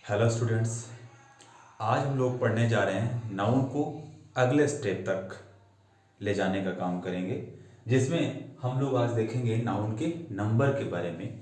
Hello students. आज हम लोग पढ़ने जा रहे हैं नाउन को अगले स्टेप तक ले जाने का काम करेंगे, जिसमें हम लोग आज देखेंगे नाउन के नंबर के बारे में।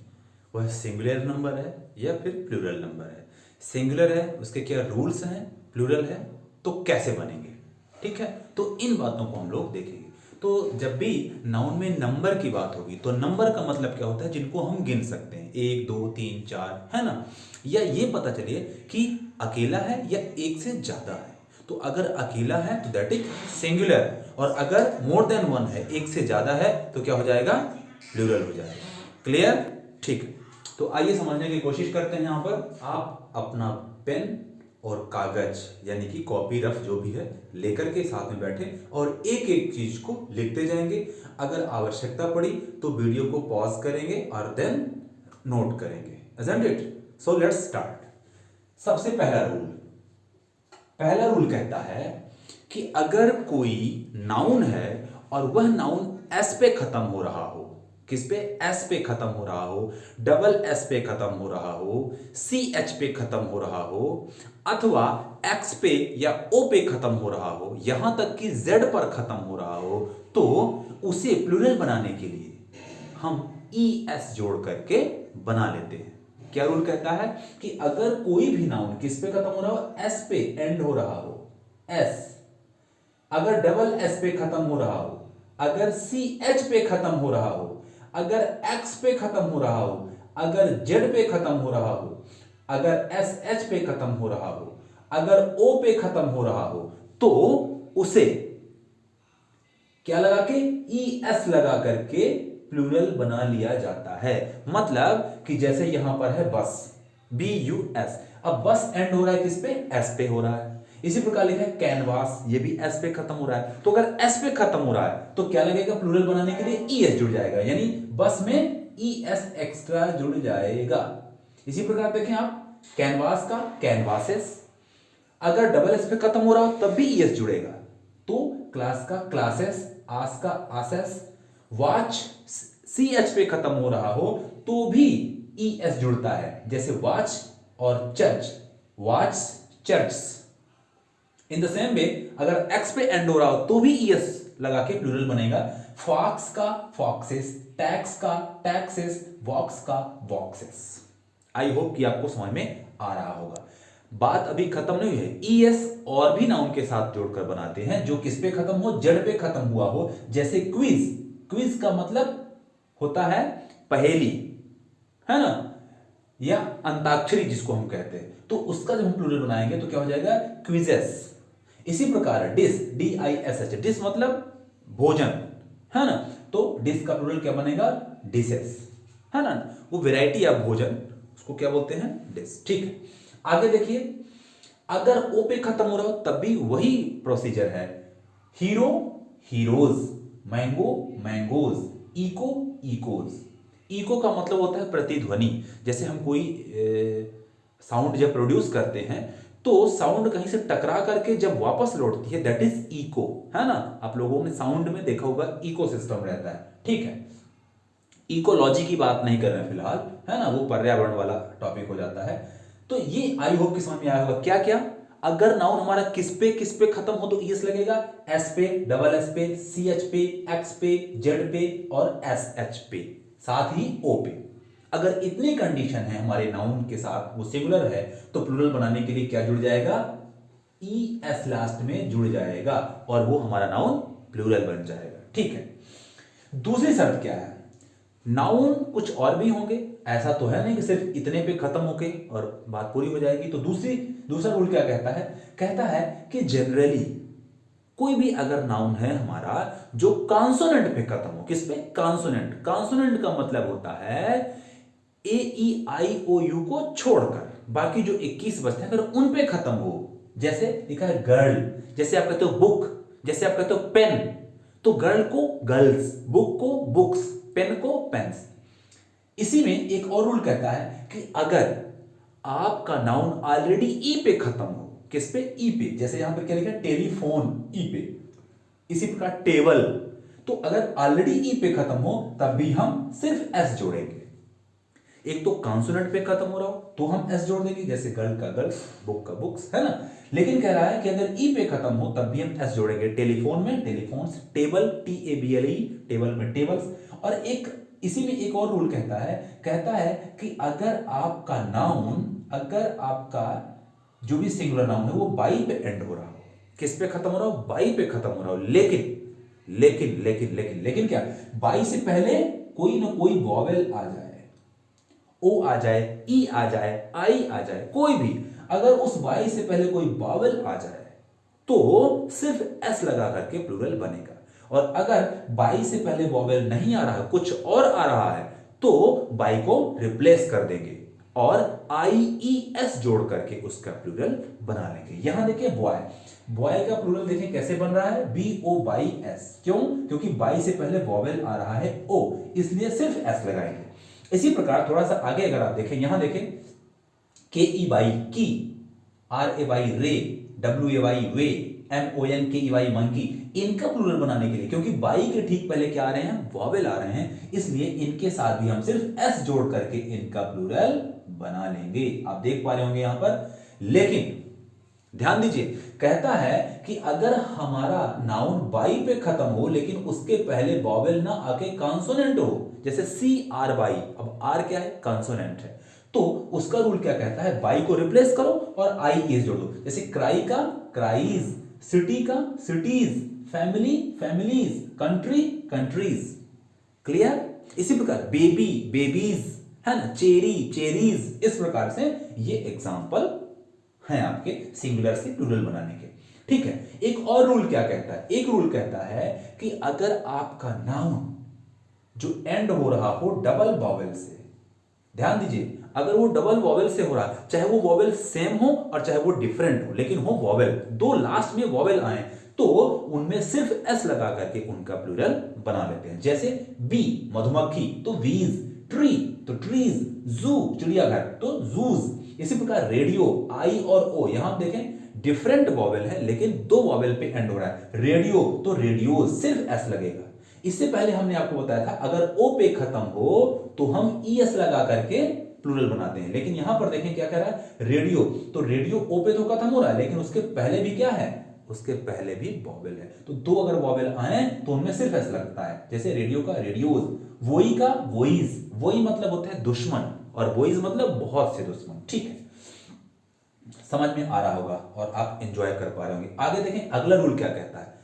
वह सिंगुलर नंबर है या फिर प्लूरल नंबर है। सिंगुलर है उसके क्या रूल्स हैं, प्लूरल है तो कैसे बनेंगे। ठीक है, तो इन बातों को हम लोग देखेंगे। तो जब भी नाउन में नंबर की बात होगी तो नंबर का मतलब क्या होता है, जिनको हम गिन सकते हैं, 1 2 3 4, है ना। या ये पता चलिए कि अकेला है या एक से ज्यादा है। तो अगर अकेला है तो दैट इज सिंगुलर, और अगर मोर देन वन है, एक से ज्यादा है, तो क्या हो जाएगा, प्लूरल हो जाएगा। क्लियर? ठीक है, तो आइए समझने की कोशिश करते हैं। यहां पर आप अपना पेन और कागज यानी कि कॉपी रफ जो भी है लेकर के साथ में बैठे और एक एक चीज को लिखते जाएंगे। अगर आवश्यकता पड़ी तो वीडियो को पॉज करेंगे और देन नोट करेंगे। isn't it? So let's start. सबसे पहला रूल कहता है कि अगर कोई नाउन है और वह नाउन एस पे खत्म हो रहा हो, किस पे, एस पे खत्म हो रहा हो, डबल एस पे खत्म हो रहा हो, सी एच पे खत्म हो रहा हो, अथवा एक्स पे या ओ पे खत्म हो रहा हो, यहां तक कि जेड पर खत्म हो रहा हो, तो उसे प्लूरल बनाने के लिए हम ई एस जोड़ करके बना लेते हैं। क्या रूल कहता है कि अगर कोई भी नाउन किस पे खत्म हो रहा हो, एस पे एंड हो रहा हो, एस, अगर डबल एस पे खत्म हो रहा हो, अगर सी एच पे खत्म हो रहा हो, अगर एक्स पे खत्म हो रहा हो, अगर जेड पे खत्म हो रहा हो, अगर एस एच पे खत्म हो रहा हो, अगर ओ पे खत्म हो रहा हो, तो उसे क्या लगा के, ई एस लगा करके प्लूरल बना लिया जाता है। मतलब कि जैसे यहां पर है बस, बी यू एस, अब बस एंड हो रहा है किस पे, एस पे हो रहा है। इसी प्रकार लिखा है कैनवास, ये भी एस पे खत्म हो रहा है। तो अगर एस पे खत्म हो रहा है तो क्या लगेगा, प्लूरल बनाने के लिए ई एस जुड़ जाएगा, यानी बस में ई एस एक्स्ट्रा जुड़ जाएगा। इसी प्रकार देखें आप, कैनवास का कैनवासेस, अगर डबल एस पे खत्म हो रहा हो तब भी ई एस जुड़ेगा। तो क्लास का क्लासेस, आस का आसेस, वॉच सी एच पे खत्म हो रहा हो तो भी ई एस जुड़ता है, जैसे वॉच और church, watch church. In the same way अगर एक्स पे एंड हो रहा हो तो भी ई एस लगा के प्लूरल बनेगा। फॉक्स का फॉक्सेस, टैक्स का टैक्सेस, बॉक्स का बॉक्सेस। आई होप कि आपको समझ में आ रहा होगा। बात अभी खत्म नहीं हुई है। ई एस और भी नाउन के साथ जोड़कर बनाते हैं जो किस पे खत्म हो, जड़ पे खत्म हुआ हो, जैसे क्विज। क्विज का मतलब होता है पहेली, है ना, या अंताक्षरी जिसको हम कहते हैं। तो उसका जब हम प्लूरल बनाएंगे तो क्या हो जाएगा, क्विजेस। इसी प्रकार dish, D I S H, dish मतलब भोजन, है ना। तो डिश का प्लूरल क्या बनेगा, डिशेस, है ना। वो वैरायटी ऑफ भोजन, उसको क्या बोलते हैं, डिश। ठीक है, आगे देखिए, अगर ओ पे खत्म हो रहा हो तब भी वही प्रोसीजर है। Hero heroes, mango mangoes, echo echoes. Echo का मतलब होता है प्रतिध्वनि। जैसे हम कोई साउंड जब प्रोड्यूस करते हैं तो साउंड कहीं से टकरा करके जब वापस लौटती है, दैट इज इको, है ना। आप लोगों ने साउंड में देखा होगा इको सिस्टम रहता है। ठीक है, इकोलॉजी की बात नहीं कर रहे हैं फिलहाल, है ना, वो पर्यावरण वाला टॉपिक हो जाता है। तो ये आई होप कि समझ में आया होगा। क्या क्या, अगर नाउन हमारा किस पे खत्म हो तो ईएस लगेगा, एस पे, डबल एस पे, सी एच पे, एक्स पे, जेड पे और एस एच पे, साथ ही ओ पे। अगर इतनी कंडीशन है हमारे नाउन के साथ, वो सिंगुलर है, तो प्लूरल बनाने के लिए क्या जुड़ जाएगा, ई एस लास्ट में जुड़ जाएगा और वो हमारा नाउन प्लूरल बन जाएगा। ठीक है, दूसरी शर्त क्या है, नाउन कुछ और भी होंगे, ऐसा तो है नहीं कि सिर्फ इतने पे खत्म होके और बात पूरी हो जाएगी। तो दूसरा रूल क्या कहता है, कहता है कि जनरली कोई भी अगर नाउन है हमारा जो कॉन्सोनेंट पे खत्म हो, किस पे, कॉन्सोनेंट। कॉन्सोनेंट का मतलब होता है ए ई आई ओ यू को छोड़कर बाकी जो 21 बचते हैं, अगर उन पे खत्म हो, जैसे लिखा है गर्ल, जैसे आप कहते हो बुक, जैसे आप कहते हो पेन, तो गर्ल को गर्ल्स, बुक को बुक्स, पेन को पेन्स। इसी में एक और रूल कहता है कि अगर आपका नाउन ऑलरेडी ई पे खत्म हो, किस पे, ई पे, जैसे यहां पर क्या लिखा है, टेलीफोन, ई पे। इसी प्रकार टेबल, तो अगर ऑलरेडी ई पे खत्म हो तब भी हम सिर्फ एस जोड़ेंगे। एक तो कॉन्सोनेंट पे खत्म हो रहा हो तो हम एस जोड़ देंगे, जैसे गर्ल का गर्ल्स, बुक का बुक्स, है ना। लेकिन कह रहा है कि अगर ई पे खत्म हो तब भी हम एस जोड़ेंगे। टेलीफोन में टेलीफोन्स, टेबल TABLE टेबल में टेबल्स। और एक इसी में एक और रूल कहता है कि अगर आपका जो भी सिंगुलर नाउन है वो बाई पे एंड हो रहा हो, किस पे खत्म हो रहा हो, बाई पे खत्म हो रहा हो, लेकिन क्या, बाई से पहले कोई ना कोई वॉवेल आ जाए, ओ आ जाए, ई आ जाए, आई आ जाए, कोई भी, अगर उस बाई से पहले कोई वॉवेल आ जाए तो सिर्फ एस लगा करके प्लूरल बनेगा। और अगर बाई से पहले वॉवेल नहीं आ रहा, कुछ और आ रहा है, तो बाई को रिप्लेस कर देंगे और IES जोड़ करके उसका प्लूरल बना लेंगे। यहां देखिए बॉय का प्लूरल देखें कैसे बन रहा है, BOYS। क्यों? क्योंकि बाई से पहले वॉवेल आ रहा है ओ, इसलिए सिर्फ एस लगाएंगे। इसी प्रकार थोड़ा सा आगे अगर आप देखें, यहां देखें KEY की, RAY रे, WAY वे, MONKEY मंकी, इनका प्लूरल बनाने के लिए, क्योंकि बाई के ठीक पहले क्या आ रहे हैं, वॉवेल आ रहे हैं, इसलिए इनके साथ भी हम सिर्फ एस जोड़ करके इनका प्लूरल बना लेंगे। आप देख पा रहे होंगे यहां पर। लेकिन ध्यान दीजिए, कहता है कि अगर हमारा नाउन बाई पे खत्म हो लेकिन उसके पहले वॉवेल ना आके कॉन्सोनेंट हो, जैसे CR बाई, अब आर क्या है, कॉन्सोनेंट है, तो उसका रूल क्या कहता है, बाई को रिप्लेस करो और IES जोड़ दो। जैसे क्राई का क्राइज, सिटी का cities, family families, country countries. Clear? इसी प्रकार बेबी बेबीज, है ना, चेरी चेरीज। इस प्रकार से ये एग्जांपल हैं आपके सिंगुलर से प्लूरल बनाने के। ठीक है, एक और रूल क्या कहता है, एक रूल कहता है कि अगर आपका नाउन जो एंड हो रहा हो डबल वॉवेल से, ध्यान दीजिए, अगर वो डबल वॉवेल से हो रहा है, चाहे वो वॉवेल सेम हो और चाहे वो डिफरेंट हो, लेकिन हो वॉवेल, दो लास्ट में वॉवेल आए, तो उनमें सिर्फ एस लगा करके उनका प्लूरल बना लेते हैं। जैसे बी मधुमक्खी तो वीज, ट्री तो ट्रीज, जू चिड़ियाघर तो जूज। इसी प्रकार रेडियो, आई और ओ, यहां देखें डिफरेंट वॉवेल है लेकिन दो वॉवेल पे एंड हो रहा है, रेडियो तो रेडियो, सिर्फ एस लगेगा। इससे पहले हमने आपको बताया था अगर ओ पे खत्म हो तो हम ईएस लगा करके प्लूरल बनाते हैं, लेकिन यहां पर देखें क्या कह रहा है, रेडियो तो रेडियो ओ पे तो खत्म हो रहा है लेकिन उसके पहले भी क्या है, उसके पहले भी वॉवेल है, तो दो अगर वॉवेल आए तो उनमें सिर्फ एस लगता है। जैसे रेडियो का रेडियोज, वोई का वोइज, वोई मतलब होता है दुश्मन और वोइज मतलब बहुत से दुश्मन। ठीक है, समझ में आ रहा होगा और आप एंजॉय कर पा रहे होंगे। आगे देखें अगला रूल क्या कहता है,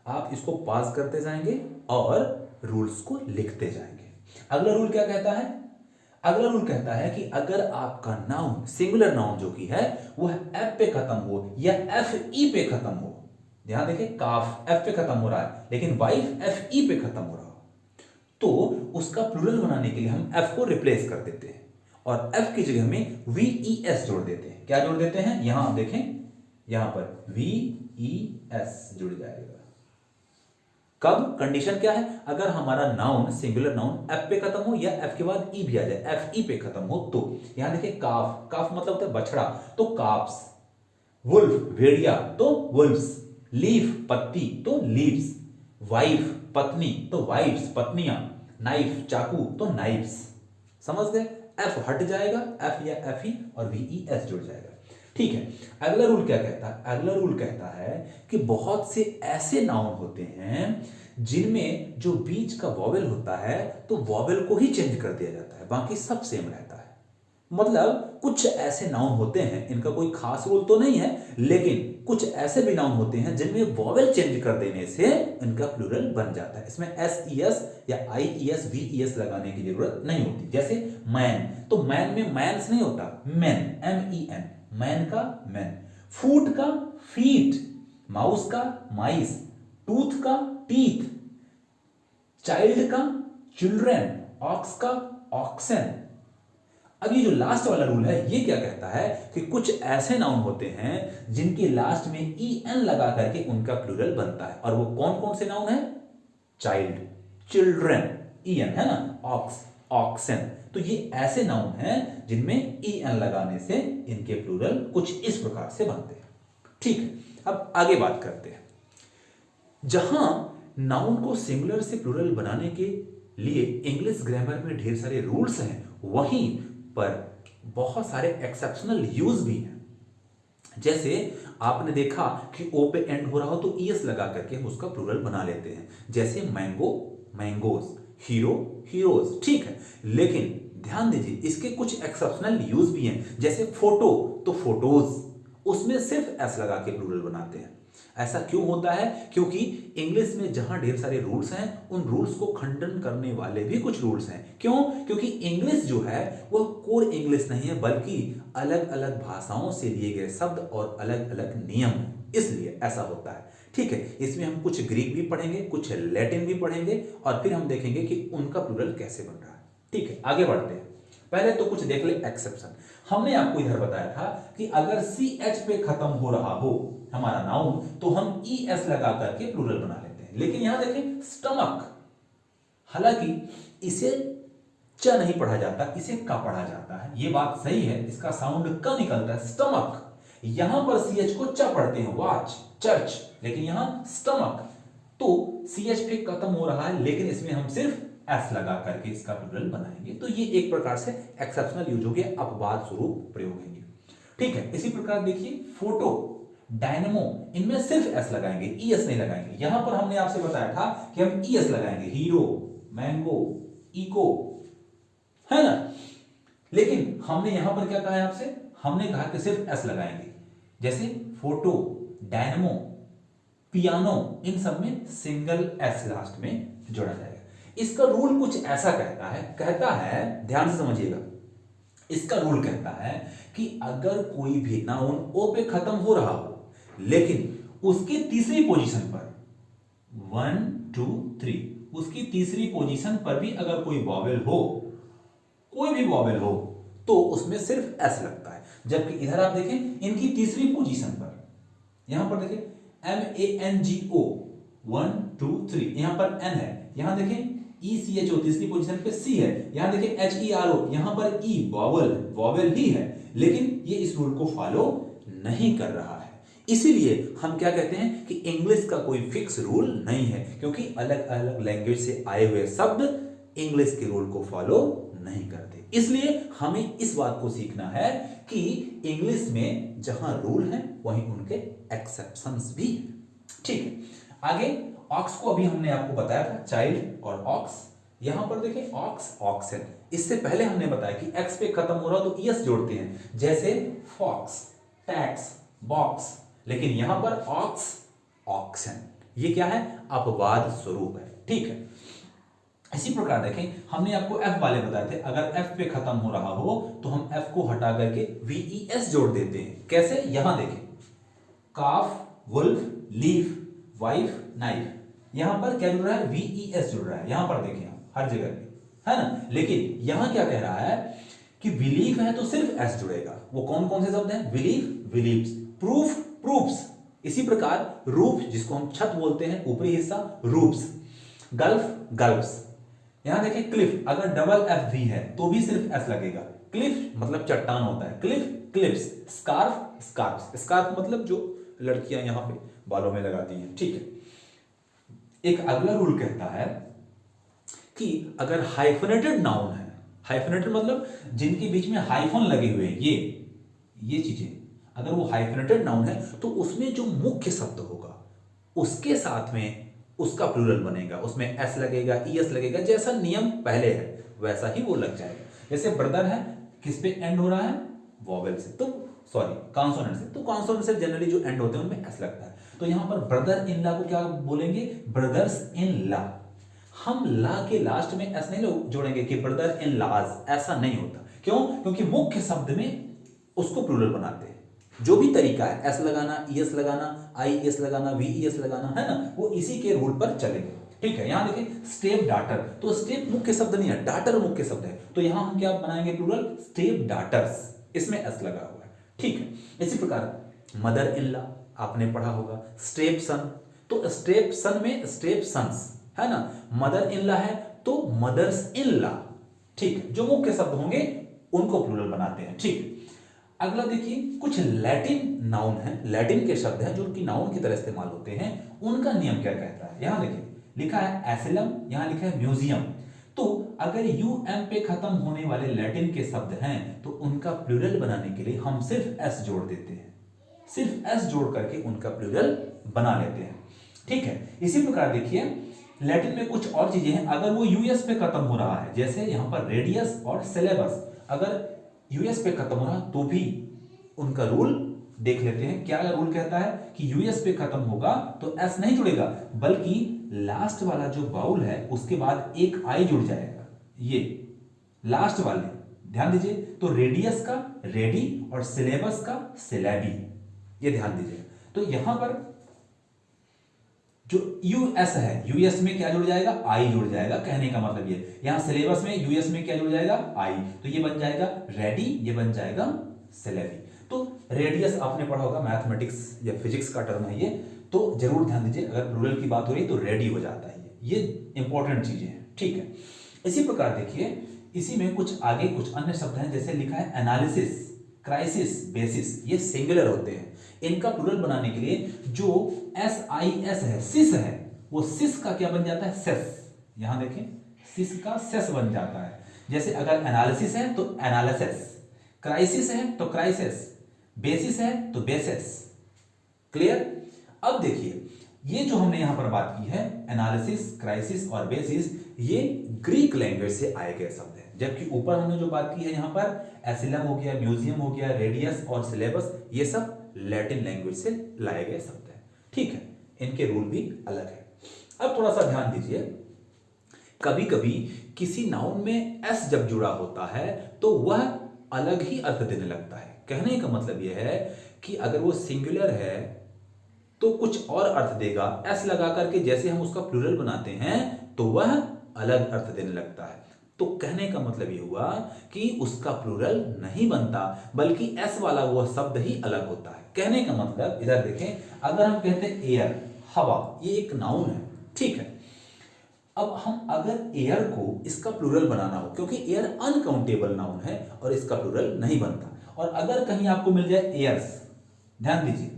आप इसको पास करते जाएंगे और रूल्स को लिखते जाएंगे। अगला रूल क्या कहता है, अगला रूल कहता है कि अगर आपका नाउन सिंगुलर नाउन जो कि है वह एफ पे खत्म हो या FE पे खत्म हो, ध्यान देखें काफ एफ पे खत्म हो रहा है लेकिन वाइफ FE पे खत्म हो रहा हो, तो उसका प्लूरल बनाने के लिए हम एफ को रिप्लेस कर देते हैं और एफ की जगह में VES जोड़ देते हैं। क्या जोड़ देते हैं, यहां आप देखें, यहां पर VES जुड़ जाएगा। कब, कंडीशन क्या है, अगर हमारा नाउन सिंगुलर नाउन एफ पे खत्म हो या एफ के बाद ई भी आ जाए, FE पे खत्म हो, तो यहां देखिए काफ, काफ मतलब होता है बछड़ा तो काफ्स, वुल्फ भेड़िया तो वुल्फ्स, लीफ पत्ती तो लीव्स, वाइफ पत्नी तो वाइफ्स पत्नियां, नाइफ चाकू तो नाइफ्स। समझ गए, एफ हट जाएगा, एफ या FE और VES जुड़ जाएगा। ठीक है, अगला रूल क्या कहता है, अगला रूल कहता है कि बहुत से ऐसे नाउन होते हैं जिनमें जो बीच का वॉवेल होता है तो वॉवेल को ही चेंज कर दिया जाता है, बाकी सब सेम रहता है। मतलब कुछ ऐसे नाउन होते हैं, इनका कोई खास रूल तो नहीं है, लेकिन कुछ ऐसे भी नाउन होते हैं जिनमें वॉवेल चेंज कर देने से इनका प्लूरल बन जाता है। इसमें SES या IES VES लगाने की जरूरत नहीं होती। जैसे मैन, तो मैन में मैंस नहीं होता, मैन MEN, मैन का मैन, फूट का फीट, माउस का माइस, टूथ का टीथ, चाइल्ड का चिल्ड्रेन, ऑक्स का ऑक्सन। अब ये जो लास्ट वाला रूल है ये क्या कहता है कि कुछ ऐसे नाउन होते हैं जिनके लास्ट में EN लगा करके उनका प्लूरल बनता है, और वो कौन कौन से नाउन है, चाइल्ड, चिल्ड्रेन, EN है ना, ऑक्स ऑक्सन। तो ये ऐसे नाउन हैं जिनमें EN लगाने से इनके प्लूरल कुछ इस प्रकार से बनते हैं। ठीक है, अब आगे बात करते हैं। जहां नाउन को सिंगुलर से प्लूरल बनाने के लिए इंग्लिश ग्रामर में ढेर सारे रूल्स हैं, वहीं पर बहुत सारे एक्सेप्शनल यूज भी हैं। जैसे आपने देखा कि ओ पे एंड हो रहा हो तो ईएस लगा करके हम उसका प्लूरल बना लेते हैं, जैसे मैंगो मैंगोज, हीरो हीरोज, ठीक है। लेकिन ध्यान दीजिए इसके कुछ एक्सेप्शनल यूज भी हैं, जैसे फोटो तो फोटोज, उसमें सिर्फ एस लगा के प्लूरल बनाते हैं। ऐसा क्यों होता है? क्योंकि इंग्लिश में जहां ढेर सारे रूल्स हैं उन रूल्स को खंडन करने वाले भी कुछ रूल्स हैं। क्यों? क्योंकि इंग्लिश जो है वह कोर इंग्लिश नहीं है, बल्कि अलग अलग भाषाओं से लिए गए शब्द और अलग अलग नियम हैं, इसलिए ऐसा होता है। ठीक है, इसमें हम कुछ ग्रीक भी पढ़ेंगे, कुछ लैटिन भी पढ़ेंगे और फिर हम देखेंगे कि उनका प्लूरल कैसे बन रहा है। ठीक है, आगे बढ़ते हैं। पहले तो कुछ देख ले एक्सेप्शन। हमने आपको इधर बताया था कि अगर सी एच पे खत्म हो रहा हो हमारा नाउन तो हम ई एस लगा करके प्लूरल बना लेते हैं। लेकिन यहां देखें स्टमक, हालांकि इसे च नहीं पढ़ा जाता, इसे का पढ़ा जाता है। यह बात सही है, इसका साउंड क निकलता है स्टमक। यहां पर सी एच को च पढ़ते हैं, वॉच चर्च, लेकिन यहां स्टमक। तो सी एच पे खत्म हो रहा है लेकिन इसमें हम सिर्फ एस लगा करके इसका प्लूरल बनाएंगे। तो ये एक प्रकार से एक्सेप्शनल यूज हो गया, अपवाद स्वरूप प्रयोग है। ठीक है, इसी प्रकार देखिए फोटो, डायनेमो, इनमें सिर्फ एस लगाएंगे, ई एस नहीं लगाएंगे। यहां पर हमने आपसे बताया था कि हम ई एस लगाएंगे, हीरो, मैंगो, इको, है ना। लेकिन हमने यहां पर क्या कहा है आपसे? हमने कहा कि सिर्फ एस लगाएंगे, जैसे फोटो, डायनेमो, पियानो, इन सब में सिंगल एस लास्ट में जोड़ा जाएगा। इसका रूल कुछ ऐसा कहता है ध्यान से समझिएगा। इसका रूल कहता है कि अगर कोई भी नाउन ओ पे खत्म हो रहा हो लेकिन उसकी तीसरी पोजीशन पर 1 2 3 उसकी तीसरी पोजीशन पर भी अगर कोई वॉवेल हो, कोई भी वॉवेल हो, तो उसमें सिर्फ एस लगता है। जबकि इधर आप देखें इनकी तीसरी पोजीशन पर, यहां पर देखें MANGO 1 2 3, यहां पर N है, यहां देखें ECHO तीसरी पोजीशन पे C है, यहां देखें HERO, यहां पर E वॉवेल ही है, लेकिन ये इस रूल को फॉलो नहीं कर रहा है। इसीलिए हम क्या कहते हैं कि इंग्लिश का कोई फिक्स रूल नहीं है, क्योंकि अलग अलग लैंग्वेज से आए हुए शब्द इंग्लिश के रूल को फॉलो नहीं करते। इसलिए हमें इस बात को सीखना है कि इंग्लिश में जहां रूल है वहीं उनके एक्सेप्शंस भी हैं। ठीक है, आगे ऑक्स को अभी हमने आपको बताया था, चाइल्ड और ऑक्स। यहां पर देखें ऑक्स, ऑक्सन। इससे पहले हमने बताया कि एक्स पे खत्म हो रहा तो ईएस जोड़ते हैं, जैसे फॉक्स, टैक्स, बॉक्स। लेकिन यहां पर ऑक्स, ऑक्सन, ये क्या है? अपवाद स्वरूप है। ठीक है, इसी प्रकार देखें हमने आपको एफ वाले बताए थे, अगर एफ पे खत्म हो रहा हो तो हम एफ को हटा करके वीईएस जोड़ देते हैं। कैसे? यहां देखें काफ, वुल्फ, लीफ, वाइफ, नाइफ, यहां पर क्या जुड़ रहा है? वीईएस जुड़ रहा है। यहां पर देखें आप हर जगह पे, है ना। लेकिन यहां क्या कह रहा है कि बिलीव है तो सिर्फ एस जुड़ेगा। वो कौन कौन से शब्द हैं? Believe, believes, proof, proofs. इसी प्रकार रूफ, जिसको हम छत बोलते हैं, ऊपरी हिस्सा, रूफ्स, गल्फ, गल्फ्स। यहां देखिए क्लिफ, अगर डबल एफ भी है तो भी सिर्फ एस लगेगा। क्लिफ मतलब चट्टान होता है, Cliff, clips. Scarf, scarfs. Scarf मतलब जो लड़कियां यहां पे बालों में लगाती हैं। ठीक है, एक अगला रूल कहता है कि अगर हाइफनेटेड नाउन है, हाइफनेटेड मतलब जिनके बीच में हाइफन लगे हुए हैं, ये चीजें, अगर वो हाइफनेटेड नाउन है तो उसमें जो मुख्य शब्द होगा उसके साथ में उसका प्लूरल बनेगा, उसमें एस लगेगा, ईएस लगेगा। जैसा नियम पहले है वैसा ही वो लग जाएगा। जैसे ब्रदर है, किस पे एंड हो रहा है? वॉवेल से, तो सॉरी कॉन्सोनेंट से। तो कॉन्सोनेंट से जनरली जो एंड होते हैं उनमें एस लगता है। तो यहां पर ब्रदर इन ला को क्या बोलेंगे? ब्रदर्स इन ला। हम ला के लास्ट में एस नहीं जोड़ेंगे कि ब्रदर इन लाज, ऐसा नहीं होता। क्यों? क्योंकि मुख्य शब्द में उसको प्लूरल बनाते हैं। जो भी तरीका है, एस लगाना, ईएस लगाना, आईएस लगाना, वीईएस लगाना, है ना, वो इसी के रूल पर चलेंगे। ठीक है, यहां देखिए स्टेप डाटर, तो स्टेप मुख्य शब्द नहीं है, डाटर मुख्य शब्द है, तो यहां हम क्या बनाएंगे? प्लूरल स्टेप डाटर्स, इसमें एस लगा हुआ है। ठीक है, इसी प्रकार मदर इन लॉ आपने पढ़ा होगा, स्टेप सन, तो स्टेप सन में स्टेप सन्स, है ना। मदर इन लॉ है तो मदर्स इन लॉ। ठीक है, जो मुख्य शब्द होंगे उनको प्लूरल बनाते हैं। ठीक, अगला देखिए कुछ लैटिन नाउन है, लैटिन के शब्द हैं जो उनकी नाउन की तरह इस्तेमाल होते हैं, उनका नियम क्या कहता है? यहां देखिए लिखा है एसिलम, यहां लिखा है म्यूजियम। तो अगर यूएम पे खत्म होने वाले लैटिन के शब्द हैं तो उनका प्लूरल बनाने के लिए हम सिर्फ एस जोड़ देते हैं, सिर्फ एस जोड़ करके उनका प्लूरल बना लेते हैं। ठीक है, इसी प्रकार देखिए लैटिन में कुछ और चीजें हैं, अगर वो यूएस पे खत्म हो रहा है, जैसे यहां पर रेडियस और सिलेबस, अगर यूएस पे खत्म हो रहा तो भी उनका रूल देख लेते हैं। क्या रूल कहता है कि यूएस पे खत्म होगा तो एस नहीं जुड़ेगा, बल्कि लास्ट वाला जो बाउल है उसके बाद एक आई जुड़ जाएगा, ये लास्ट वाले, ध्यान दीजिए। तो रेडियस का रेडी और सिलेबस का सिलेबी, ये ध्यान दीजिए। तो यहां पर जो यूएस है, यूएस में क्या जुड़ जाएगा, आई जुड़ जाएगा, कहने का मतलब ये। यहां सिलेबस में यूएस में क्या जुड़ जाएगा, आई, तो ये बन जाएगा रेडी, ये बन जाएगा सिलेबी। तो रेडियस आपने पढ़ा होगा, मैथमेटिक्स या फिजिक्स का टर्म है ये, तो जरूर ध्यान दीजिए, अगर प्लूरल की बात हो रही तो रेडी हो जाता है, ये इंपॉर्टेंट चीजें हैं। ठीक है, इसी प्रकार देखिए इसी में कुछ आगे कुछ अन्य शब्द हैं, जैसे लिखा है एनालिसिस, क्राइसिस, बेसिस, ये सिंगुलर होते हैं। इनका प्लूरल बनाने के लिए जो SIS है, सिस है, वो सिस का क्या बन जाता है, सेस। यहां देखें सिस का सेस बन जाता है। जैसे अगर एनालिसिस है तो एनालिसिस, क्राइसिस है तो क्राइसिस, बेसिस है तो बेसिस। क्लियर? अब देखिए ये जो हमने यहां पर बात की है एनालिसिस, क्राइसिस और बेसिस, ये ग्रीक लैंग्वेज से आए गए शब्द हैं, जबकि ऊपर हमने जो बात की है यहां पर एसिलम हो गया, म्यूजियम हो गया, रेडियस और सिलेबस, ये सब लैटिन लैंग्वेज से लाए गए शब्द हैं। ठीक है, इनके रूल भी अलग है। अब थोड़ा सा ध्यान दीजिए, कभी कभी किसी नाउन में एस जब जुड़ा होता है तो वह अलग ही अर्थ देने लगता है। कहने का मतलब यह है कि अगर वो सिंगुलर है तो कुछ और अर्थ देगा, एस लगा करके जैसे हम उसका प्लूरल बनाते हैं तो वह अलग अर्थ देने लगता है। तो कहने का मतलब ये हुआ कि उसका प्लूरल नहीं बनता, बल्कि एस वाला वह शब्द ही अलग होता है। कहने का मतलब इधर देखें, अगर हम कहते हैं एयर, हवा, ये एक नाउन है, ठीक है। अब हम अगर एयर को इसका प्लूरल बनाना हो, क्योंकि एयर अनकाउंटेबल नाउन है और इसका प्लूरल नहीं बनता, और अगर कहीं आपको मिल जाए एयर्स, ध्यान दीजिए,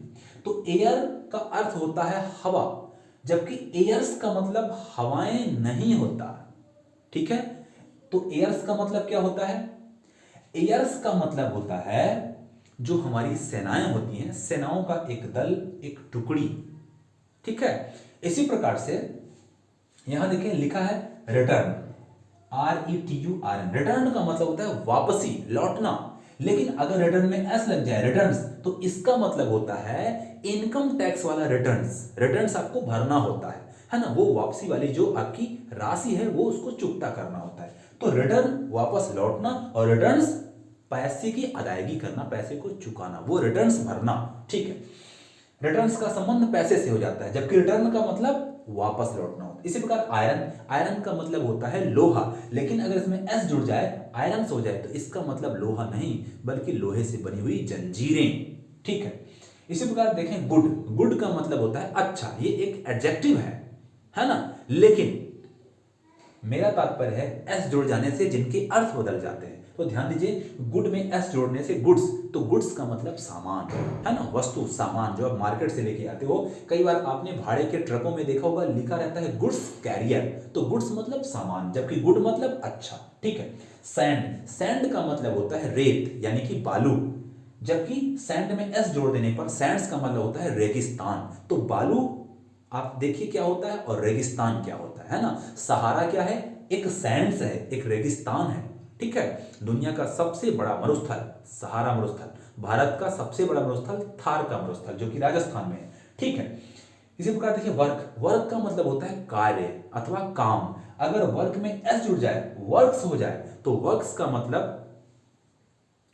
तो एयर का अर्थ होता है हवा, जबकि एयर्स का मतलब हवाएं नहीं होता। ठीक है, तो एयर्स का मतलब क्या होता है, एयर्स का मतलब होता है जो हमारी सेनाएं होती हैं, सेनाओं का एक दल, एक टुकड़ी। ठीक है, इसी प्रकार से यहां देखिए लिखा है रिटर्न, RETURN, रिटर्न का मतलब होता है वापसी, लौटना। लेकिन अगर रिटर्न में एस लग जाए, रिटर्न्स, तो इसका मतलब होता है इनकम टैक्स वाला रिटर्न्स। रिटर्न्स आपको भरना होता है ना, वो वापसी वाली जो आपकी राशि है वो उसको चुकता करना होता है। तो रिटर्न वापस लौटना और रिटर्न्स पैसे की अदायगी करना, पैसे को चुकाना, वो रिटर्न्स भरना। ठीक है, रिटर्न्स का संबंध पैसे से हो जाता है, जबकि रिटर्न का मतलब वापस लौटना होता है। इसी प्रकार आयरन, आयरन का मतलब होता है लोहा, लेकिन अगर इसमें एस जुड़ जाए, आयरन हो जाए, तो इसका मतलब लोहा नहीं बल्कि लोहे से बनी हुई जंजीरें। ठीक है, इसी प्रकार देखें गुड, गुड का मतलब होता है अच्छा, ये एक एडजेक्टिव है ना, लेकिन मेरा तात्पर्य है एस जुड़ जाने से जिनके अर्थ बदल जाते हैं। तो ध्यान दीजिए, गुड में एस जोड़ने से गुड्स, तो गुड्स का मतलब सामान है ना, वस्तु, सामान जो आप मार्केट से लेके आते हो। कई बार आपने भाड़े के ट्रकों में देखा होगा लिखा रहता है गुड्स कैरियर, तो गुड्स मतलब सामान, जबकि गुड मतलब अच्छा। ठीक है, सैंड, सैंड का मतलब होता है रेत यानी कि बालू, जबकि सैंड में एस जोड़ देने पर सैंड्स का मतलब होता है रेगिस्तान। तो बालू आप देखिए क्या होता है और रेगिस्तान क्या होता है ना। सहारा क्या है, एक सैंड्स है, एक रेगिस्तान है। ठीक है, दुनिया का सबसे बड़ा मरुस्थल सहारा मरुस्थल, भारत का सबसे बड़ा मरुस्थल थार का मरुस्थल जो कि राजस्थान में है। ठीक है, इसी प्रकार देखिए वर्क, वर्क का मतलब होता है कार्य अथवा काम। अगर वर्क में एस जुड़ जाए, वर्क्स हो जाए, तो वर्क्स का मतलब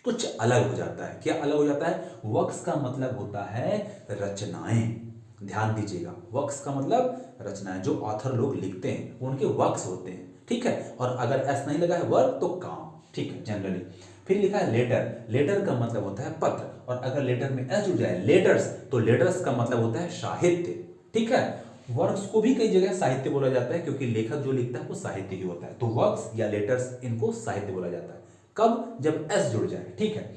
कुछ अलग हो जाता है। क्या अलग हो जाता है, वर्क्स का मतलब होता है रचनाएं। ध्यान दीजिएगा, वर्क्स का मतलब रचनाएं, जो ऑथर लोग लिखते हैं उनके वर्क्स होते हैं। ठीक है, और अगर एस नहीं लगा है वर्क तो काम। ठीक है, जनरली। फिर लिखा है लेटर, लेटर का मतलब होता है पत्र, और अगर लेटर में एस जुड़ जाए लेटर्स, तो लेटर्स का मतलब होता है साहित्य। ठीक है, वर्क्स को भी कई जगह साहित्य बोला जाता है, क्योंकि लेखक जो लिखता है वो साहित्य ही होता है। तो वर्क्स या लेटर्स, इनको साहित्य बोला जाता है। कब, जब एस जुड़ जाए। ठीक है,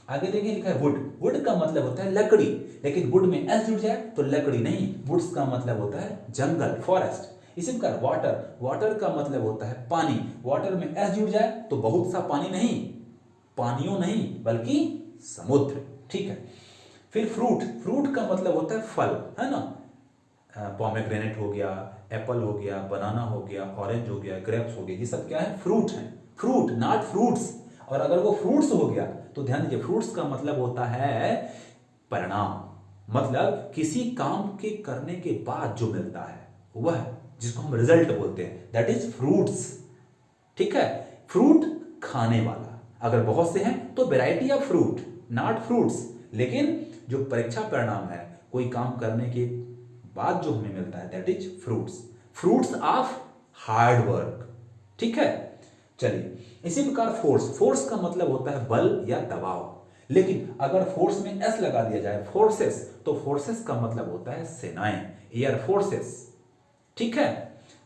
आगे देखिए लिखा है वुड, वुड का मतलब होता है लकड़ी, लेकिन वुड में एस जुड़ जाए तो लकड़ी नहीं, वुड्स का मतलब होता है जंगल, फॉरेस्ट। इसी प्रकार वाटर, वाटर का मतलब होता है पानी, वाटर में एस जुड़ जाए तो बहुत सा पानी नहीं, पानियों नहीं बल्कि समुद्र, ठीक है। फिर फ्रूट, फ्रूट का मतलब होता है फल, है ना, पोमेग्रेनेट हो गया, एप्पल हो गया, बनाना हो गया, ऑरेंज हो गया, ग्रेप्स हो गया, ये सब क्या है, फ्रूट है, फ्रूट नॉट फ्रूट्स। और अगर वो फ्रूट्स हो गया तो ध्यान दीजिए, फ्रूट्स का मतलब होता है परिणाम, मतलब किसी काम के करने के बाद जो मिलता है वह, जिसको हम रिजल्ट बोलते हैं, दैट इज फ्रूट्स, ठीक है। फ्रूट खाने वाला, अगर बहुत से हैं तो variety of fruit, not fruits. लेकिन जो परीक्षा परिणाम है, कोई काम करने के बाद जो हमें मिलता है, that is fruits, fruits of hard work, ठीक है। चलिए, इसी प्रकार फोर्स, फोर्स का मतलब होता है बल या दबाव, लेकिन अगर फोर्स में एस लगा दिया जाए, फोर्सेस, तो फोर्सेस का मतलब होता है सेनाएं, एयर फोर्सेस, ठीक है।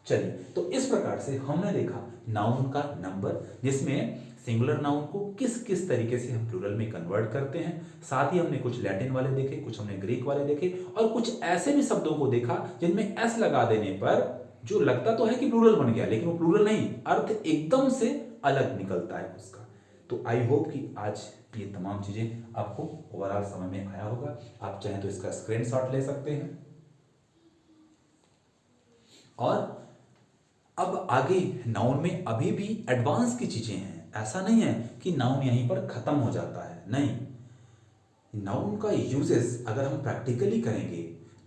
चलिए, तो इस प्रकार से हमने देखा नाउन का नंबर, जिसमें सिंगुलर नाउन को किस किस तरीके से हम प्लूरल में कन्वर्ट करते हैं। साथ ही हमने कुछ लैटिन वाले देखे, कुछ हमने ग्रीक वाले देखे, और कुछ ऐसे भी शब्दों को देखा जिनमें एस लगा देने पर जो लगता तो है कि प्लूरल बन गया, लेकिन वो प्लूरल नहीं, अर्थ एकदम से अलग निकलता है उसका। तो आई होप कि आज ये तमाम चीजें आपको ओवरऑल समझ में आया होगा। आप चाहें तो इसका स्क्रीनशॉट ले सकते हैं। और अब आगे नाउन में अभी भी एडवांस की चीजें हैं, ऐसा नहीं है कि नाउन यहीं पर खत्म हो जाता है, नहीं। नाउन का यूजेस अगर हम प्रैक्टिकली करेंगे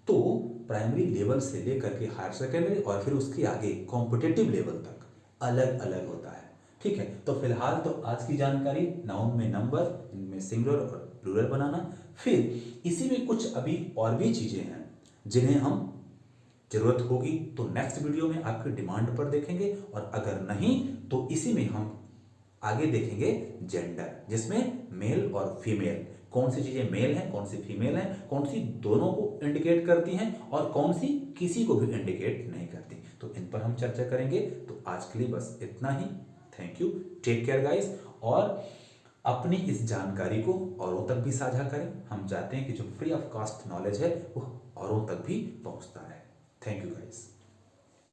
तो प्राइमरी लेवल से लेकर के हायर सेकेंडरी और फिर उसके आगे कॉम्पिटिटिव लेवल तक अलग अलग होता है, ठीक है। तो फिलहाल तो आज की जानकारी नाउन में नंबर, इनमें सिंगुलर और प्लूरल बनाना, फिर इसी में कुछ अभी और भी चीजें हैं जिन्हें हम जरूरत होगी तो नेक्स्ट वीडियो में आपकी डिमांड पर देखेंगे, और अगर नहीं तो इसी में हम आगे देखेंगे जेंडर, जिसमें मेल और फीमेल, कौन सी चीजें मेल हैं, कौन सी फीमेल हैं, कौन सी दोनों को इंडिकेट करती हैं और कौन सी किसी को भी इंडिकेट नहीं करती, तो इन पर हम चर्चा करेंगे। तो आज के लिए बस इतना ही। Thank you, take care guys, और अपनी इस जानकारी को औरों तक भी साझा करें। हम चाहते हैं कि जो फ्री ऑफ कॉस्ट नॉलेज है वो औरों तक भी पहुंचता रहे। Thank you guys.